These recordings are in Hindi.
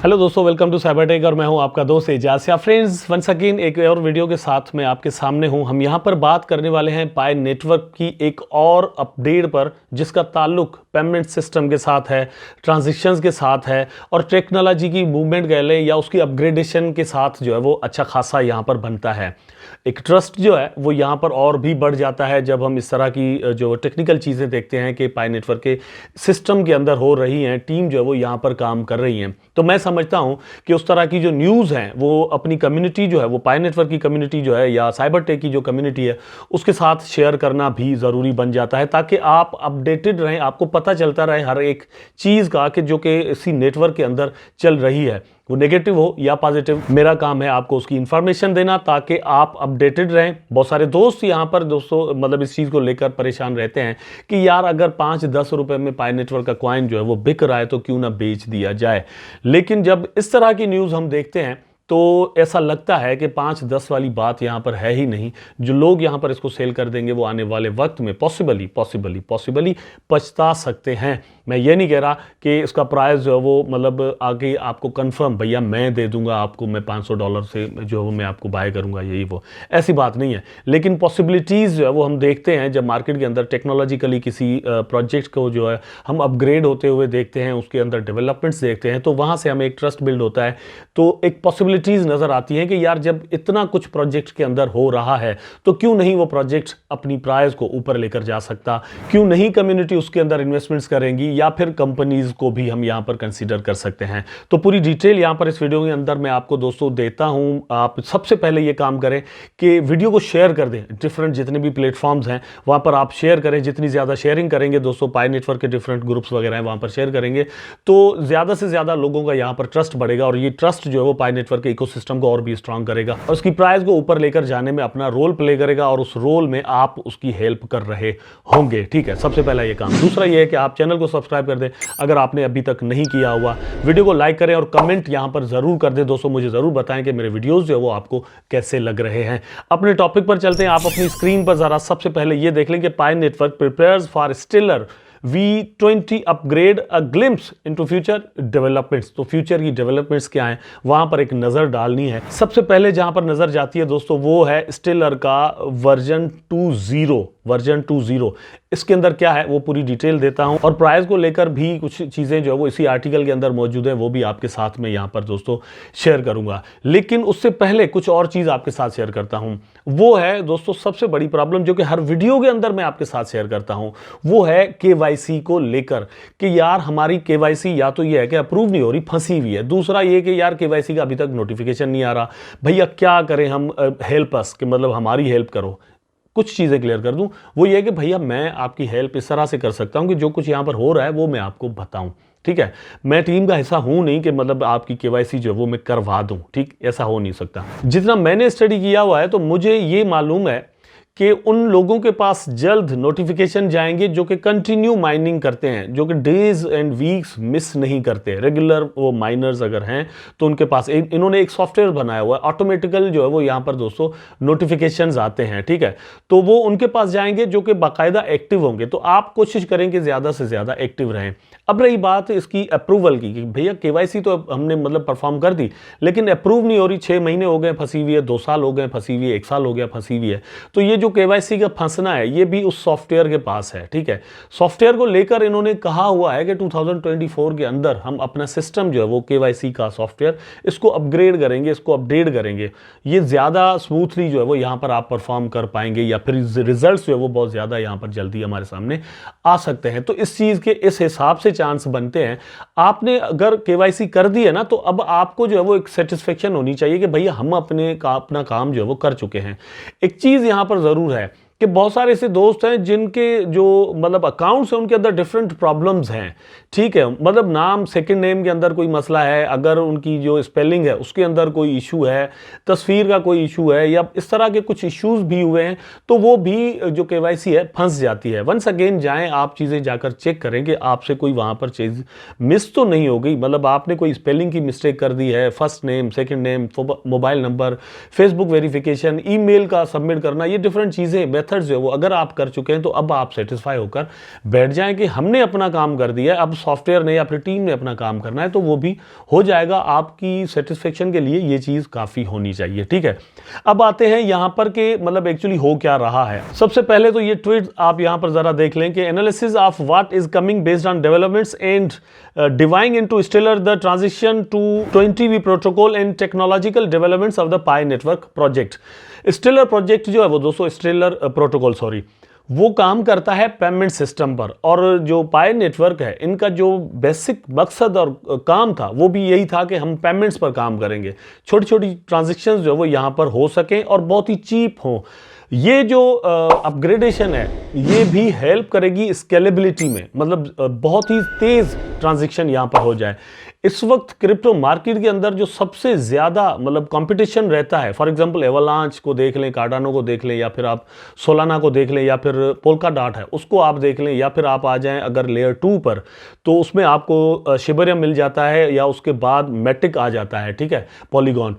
हेलो दोस्तों, वेलकम टू साइबर टेक और मैं हूं आपका दोस्त एजाज। फ्रेंड्स, वंस अगेन एक और वीडियो के साथ मैं आपके सामने हूं। हम यहां पर बात करने वाले हैं पाई नेटवर्क की एक और अपडेट पर, जिसका ताल्लुक पेमेंट सिस्टम के साथ है, ट्रांजैक्शंस के साथ है और टेक्नोलॉजी की मूवमेंट कह लें या उसकी अपग्रेडेशन के साथ जो है वो अच्छा खासा यहां पर बनता है। एक ट्रस्ट जो है वो यहाँ पर और भी बढ़ जाता है जब हम इस तरह की जो टेक्निकल चीज़ें देखते हैं कि पाई नेटवर्क के सिस्टम के अंदर हो रही हैं, टीम जो है वो यहाँ पर काम कर रही हैं। तो मैं समझता हूँ कि उस तरह की जो न्यूज़ हैं वो अपनी कम्युनिटी जो है वो पाई नेटवर्क की कम्युनिटी जो है या साइबर टेक की जो कम्युनिटी है उसके साथ शेयर करना भी ज़रूरी बन जाता है, ताकि आप अपडेटेड रहें, आपको पता चलता रहे हर एक चीज़ का कि जो कि इसी नेटवर्क के अंदर चल रही है, वो नेगेटिव हो या पॉजिटिव। मेरा काम है आपको उसकी इंफॉर्मेशन देना ताकि आप अपडेटेड रहें। बहुत सारे दोस्त यहाँ पर दोस्तों मतलब इस चीज़ को लेकर परेशान रहते हैं कि यार अगर 5-10 रुपए में पाई नेटवर्क का कॉइन जो है वो बिक रहा है तो क्यों ना बेच दिया जाए। लेकिन जब इस तरह की न्यूज़ हम देखते हैं तो ऐसा लगता है कि 5-10 वाली बात यहाँ पर है ही नहीं। जो लोग यहाँ पर इसको सेल कर देंगे वो आने वाले वक्त में पॉसिबली पछता सकते हैं। मैं ये नहीं कह रहा कि इसका प्राइस जो है वो मतलब आगे आपको कंफर्म भैया मैं दे दूंगा आपको, मैं $500 से जो है वो मैं आपको बाय करूंगा, यही वो ऐसी बात नहीं है। लेकिन पॉसिबिलिटीज़ जो है वो हम देखते हैं जब मार्केट के अंदर टेक्नोलॉजिकली किसी प्रोजेक्ट को जो है हम अपग्रेड होते हुए देखते हैं, उसके अंदर डेवलपमेंट्स देखते हैं, तो वहाँ से हमें एक ट्रस्ट बिल्ड होता है। तो एक पॉसिबिलिटीज़ नज़र आती है कि यार जब इतना कुछ प्रोजेक्ट के अंदर हो रहा है तो क्यों नहीं वो प्रोजेक्ट अपनी प्राइस को ऊपर लेकर जा सकता, क्यों नहीं कम्युनिटी उसके अंदर इन्वेस्टमेंट्स करेंगी या फिर कंपनीज को भी हम यहां पर कंसीडर कर सकते हैं। तो पूरी डिटेल यहां पर इस वीडियो के अंदर मैं आपको दोस्तों देता हूं। आप सबसे पहले ये काम करें कि वीडियो को शेयर कर दें, डिफरेंट जितने भी प्लेटफॉर्म्स हैं वहां पर आप शेयर करें। जितनी ज़्यादा शेयरिंग करेंगे दोस्तों, पाई नेटवर्क के डिफरेंट ग्रुप्स वगैरह हैं वहां पर शेयर करेंगे तो ज़्यादा से ज़्यादा लोगों का यहां पर ट्रस्ट बढ़ेगा और ये ट्रस्ट जो है वो पाई नेटवर्क के इकोसिस्टम को और भी स्ट्रांग करेगा और उसकी प्राइस को ऊपर लेकर जाने में अपना रोल प्ले करेगा और उस रोल में आप उसकी हेल्प कर रहे होंगे। ठीक है, सबसे पहला ये काम। दूसरा ये है कि आप चैनल को सब्सक्राइब कर दें अगर आपने अभी तक नहीं किया हुआ, वीडियो को लाइक करें और कमेंट यहां पर जरूर कर दें दोस्तों। मुझे जरूर बताएं कि मेरे वीडियोस जो है वो आपको कैसे लग रहे हैं। अपने टॉपिक पर चलते हैं। आप अपनी स्क्रीन पर जरा सबसे पहले ये देख लें कि Pi network prepares for Stellar V20 upgrade a glimpse into future developments. तो फ्यूचर की डेवलपमेंट्स क्या हैं वहां पर एक नजर डालनी है। सबसे पहले जहां पर नजर जाती है दोस्तों वो है स्टेलर का वर्जन 2.0। इसके अंदर क्या है वो पूरी डिटेल देता हूं और प्राइस को लेकर भी कुछ चीजें जो है वो इसी आर्टिकल के अंदर मौजूद है, वो भी आपके साथ में यहां पर दोस्तों शेयर करूंगा। लेकिन उससे पहले कुछ और चीज आपके साथ शेयर करता हूं। वो है दोस्तों सबसे बड़ी प्रॉब्लम जो कि हर वीडियो के अंदर मैं आपके साथ शेयर करता हूं, वो है केवाईसी को लेकर कि यार हमारी केवाईसी या तो ये है कि अप्रूव नहीं हो रही, फंसी हुई है। दूसरा ये कि यार केवाईसी का अभी तक नोटिफिकेशन नहीं आ रहा। भैया क्या करें हम, हेल्प अस कि मतलब हमारी हेल्प करो। कुछ चीज़ें क्लियर कर दूं, वो ये है कि भैया मैं आपकी हेल्प इस तरह से कर सकता हूं कि जो कुछ यहां पर हो रहा है वो मैं आपको बताऊं। ठीक है, मैं टीम का हिस्सा हूं नहीं कि मतलब आपकी केवाईसी जो है वो मैं करवा दूं। ठीक, ऐसा हो नहीं सकता। जितना मैंने स्टडी किया हुआ है तो मुझे ये मालूम है कि उन लोगों के पास जल्द नोटिफिकेशन जाएंगे जो कि कंटिन्यू माइनिंग करते हैं, जो कि डेज एंड वीक्स मिस नहीं करते। रेगुलर वो माइनर्स अगर हैं तो उनके पास इन्होंने एक सॉफ्टवेयर बनाया हुआ है, ऑटोमेटिकल जो है वो यहाँ पर दोस्तों नोटिफिकेशंस आते हैं। ठीक है, तो वो उनके पास जाएंगे जो कि बाकायदा एक्टिव होंगे। तो आप कोशिश करें कि ज़्यादा से ज़्यादा एक्टिव रहें। अब रही बात इसकी अप्रूवल की कि भैया केवाईसी तो हमने मतलब परफॉर्म कर दी लेकिन अप्रूव नहीं हो रही। 6 महीने हो गए फंसी हुई है, 2 साल हो गए फंसी हुई है, 1 साल हो गया फंसी हुई है। तो ये जो केवाईसी का फंसना है ये भी उस सॉफ्टवेयर के पास है। ठीक है, सॉफ्टवेयर को लेकर इन्होंने कहा हुआ है कि 2024 के अंदर हम अपना सिस्टम जो है वो केवाईसी का सॉफ्टवेयर इसको अपग्रेड करेंगे, इसको अपडेट करेंगे। ये ज़्यादा स्मूथली जो है वो यहाँ पर आप परफॉर्म कर पाएंगे या फिर रिजल्ट्स जो है वो बहुत ज़्यादा यहाँ पर जल्दी हमारे सामने आ सकते हैं। तो इस चीज़ के इस हिसाब से चांस बनते हैं। आपने अगर केवाईसी कर दी है ना तो अब आपको जो है वो एक सेटिस्फेक्शन होनी चाहिए कि भैया हम अपना काम जो है वो कर चुके हैं। एक चीज़ यहाँ पर ज़रूर है कि बहुत सारे ऐसे दोस्त हैं जिनके जो मतलब अकाउंट्स हैं उनके अंदर डिफरेंट प्रॉब्लम्स हैं। ठीक है, मतलब नाम सेकंड नेम के अंदर कोई मसला है, अगर उनकी जो स्पेलिंग है उसके अंदर कोई इशू है, तस्वीर का कोई इशू है या इस तरह के कुछ इश्यूज भी हुए हैं तो वो भी जो केवाईसी है फंस जाती है। वंस अगेन जाएं आप चीज़ें जाकर चेक करें कि आपसे कोई वहाँ पर चीज़ मिस तो नहीं हो गई। मतलब आपने कोई स्पेलिंग की मिस्टेक कर दी है, first name, second name, mobile number, Facebook verification, email का सबमिट करना, ये डिफरेंट चीज़ें मेथड्स जो है वो अगर आप कर चुके हैं तो अब आप सेटिस्फाई होकर बैठ जाएं कि हमने अपना काम कर दिया है, अब सॉफ्टवेयर ने या फिर टीम ने अपना काम करना है, तो वो भी हो जाएगा। आपकी सेटिस्फेक्शन के लिए ये चीज़ काफ़ी होनी चाहिए, ठीक है। अब आते हैं यहाँ पर कि मतलब एक्चुअली हो क्या रहा है। सबसे पहले तो ये ट्वीट आप यहाँ पर ज़रा देख लें कि analysis of what is coming based on developments and diving into Stellar the transition to 20V protocol and technological developments of the Pi network project. Stellar project जो है वो दोस्तों, स्टेलर प्रोटोकॉल सॉरी, वो काम करता है पेमेंट सिस्टम पर, और जो पाई नेटवर्क है इनका जो बेसिक मकसद और काम था वो भी यही था कि हम पेमेंट्स पर काम करेंगे, छोटी छोटी ट्रांजेक्शन्स जो है वो यहाँ पर हो सकें और बहुत ही चीप हों। ये जो अपग्रेडेशन है ये भी हेल्प करेगी स्केलेबिलिटी में, मतलब बहुत ही तेज ट्रांजैक्शन यहाँ पर हो जाए। इस वक्त क्रिप्टो मार्केट के अंदर जो सबसे ज़्यादा मतलब कंपटीशन रहता है, फॉर एग्जांपल एवलांच को देख लें, कार्डानो को देख लें, या फिर आप सोलाना को देख लें, या फिर पोल्का डॉट है उसको आप देख लें, या फिर आप आ जाएं अगर लेयर 2 पर तो उसमें आपको शिबरियम मिल जाता है, या उसके बाद मैटिक आ जाता है, ठीक है, पॉलीगॉन।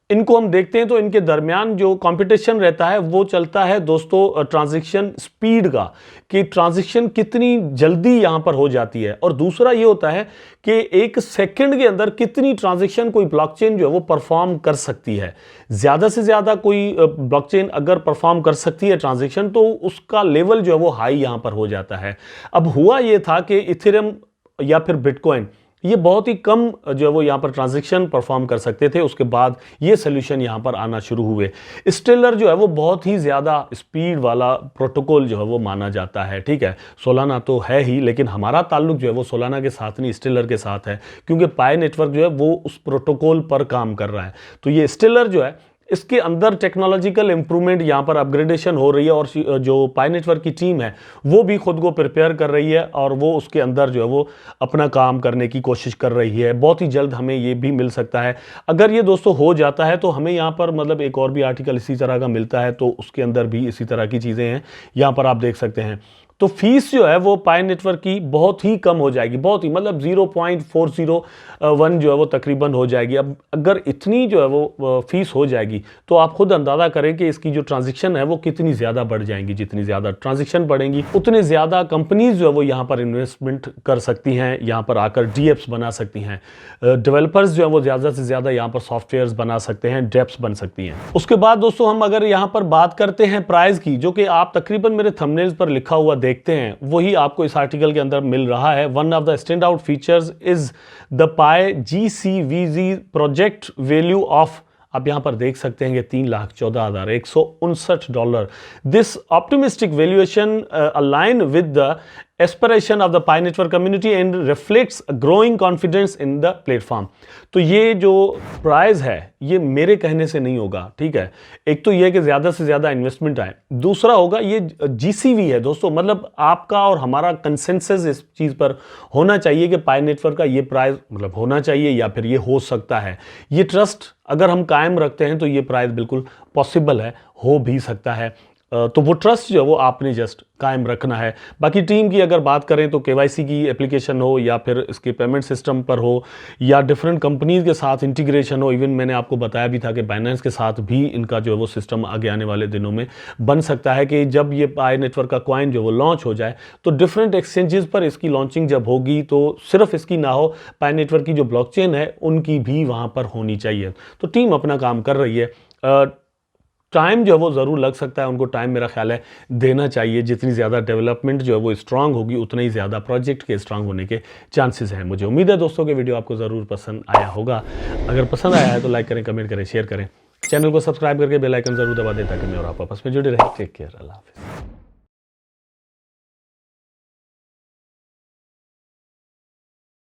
इनको हम देखते हैं तो इनके दरमियान जो कंपटीशन रहता है वो चलता है दोस्तों ट्रांजैक्शन स्पीड का, कि ट्रांजैक्शन कितनी जल्दी यहाँ पर हो जाती है, और दूसरा ये होता है कि एक सेकंड के अंदर कितनी ट्रांजैक्शन कोई ब्लॉकचेन जो है वो परफॉर्म कर सकती है। ज़्यादा से ज़्यादा कोई ब्लॉकचेन अगर परफॉर्म कर सकती है ट्रांजैक्शन तो उसका लेवल जो है वो हाई यहाँ पर हो जाता है। अब हुआ ये था कि इथेरियम या फिर बिटकॉइन ये बहुत ही कम जो है वो यहाँ पर ट्रांजैक्शन परफॉर्म कर सकते थे, उसके बाद ये सोल्यूशन यहाँ पर आना शुरू हुए। स्टेलर जो है वो बहुत ही ज़्यादा स्पीड वाला प्रोटोकॉल जो है वो माना जाता है, ठीक है। सोलाना तो है ही, लेकिन हमारा ताल्लुक जो है वो सोलाना के साथ नहीं स्टेलर के साथ है, क्योंकि पाई नेटवर्क जो है वो उस प्रोटोकॉल पर काम कर रहा है। तो ये स्टेलर जो है इसके अंदर टेक्नोलॉजिकल इंप्रूवमेंट यहाँ पर अपग्रेडेशन हो रही है, और जो पाई नेटवर्क की टीम है वो भी खुद को प्रिपेयर कर रही है, और वो उसके अंदर जो है वो अपना काम करने की कोशिश कर रही है। बहुत ही जल्द हमें ये भी मिल सकता है। अगर ये दोस्तों हो जाता है तो हमें यहाँ पर मतलब एक और भी आर्टिकल इसी तरह का मिलता है, तो उसके अंदर भी इसी तरह की चीज़ें हैं, यहाँ पर आप देख सकते हैं। तो फीस जो है वो पाई नेटवर्क की बहुत ही कम हो जाएगी, बहुत ही मतलब 0.401 जो है वो तकरीबन हो जाएगी। अब अगर इतनी जो है वो फीस हो जाएगी तो आप खुद अंदाज़ा करें कि इसकी जो ट्रांजैक्शन है वो कितनी ज़्यादा बढ़ जाएंगी। जितनी ज़्यादा ट्रांजैक्शन बढ़ेंगी उतने ज़्यादा कंपनीज जो है वो यहाँ पर इन्वेस्टमेंट कर सकती हैं, यहाँ पर आकर डीएप्स बना सकती हैं। डेवलपर्स जो है वो ज़्यादा से ज़्यादा यहाँ पर सॉफ्टवेयर्स बना सकते हैं, डेप्स बन सकती हैं। उसके बाद दोस्तों हम अगर यहाँ पर बात करते हैं प्राइस की, जो कि आप तकरीबन मेरे थंबनेल्स पर लिखा हुआ देखते हैं, वही आपको इस आर्टिकल के अंदर मिल रहा है। One of the stand out features is the pi GCVZ project value of, आप यहां पर देख सकते हैं कि $3,14,159। This optimistic valuation align with the aspiration of the Pi network community and reflects growing confidence in the platform. तो ये जो प्राइस है ये मेरे कहने से नहीं होगा, ठीक है। एक तो ये कि ज़्यादा से ज़्यादा इन्वेस्टमेंट आए, दूसरा होगा ये GCV है दोस्तों, मतलब आपका और हमारा कंसेंसस इस चीज़ पर होना चाहिए कि पाई नेटवर्क का ये प्राइस मतलब होना चाहिए, या फिर ये हो सकता है। ये ट्रस्ट अगर हम कायम रखते हैं तो ये प्राइस बिल्कुल पॉसिबल है, हो भी सकता है। तो वो ट्रस्ट जो है वो आपने जस्ट कायम रखना है। बाकी टीम की अगर बात करें तो KYC की एप्लीकेशन हो, या फिर इसके पेमेंट सिस्टम पर हो, या डिफरेंट कंपनीज के साथ इंटीग्रेशन हो। इवन मैंने आपको बताया भी था कि बाइनेंस के साथ भी इनका जो है वो सिस्टम आगे आने वाले दिनों में बन सकता है, कि जब ये पाई नेटवर्क का कॉइन जो वो लॉन्च हो जाए तो डिफरेंट एक्सचेंजेस पर इसकी लॉन्चिंग जब होगी तो सिर्फ इसकी ना हो, पाई नेटवर्क की जो ब्लॉकचेन है उनकी भी वहाँ पर होनी चाहिए। तो टीम अपना काम कर रही है। टाइम जो है वो ज़रूर लग सकता है, उनको टाइम मेरा ख्याल है देना चाहिए। जितनी ज़्यादा डेवलपमेंट जो है वो स्ट्रांग होगी उतना ही ज़्यादा प्रोजेक्ट के स्ट्रांग होने के चांसेस हैं। मुझे उम्मीद है दोस्तों कि वीडियो आपको ज़रूर पसंद आया होगा। अगर पसंद आया है तो लाइक करें, कमेंट करें, शेयर करें, चैनल को सब्सक्राइब करके बेल आइकन ज़रूर दबा दें ताकि मैं और आप आपस में जुड़े रहें। टेक केयर, अल्लाह हाफिज़।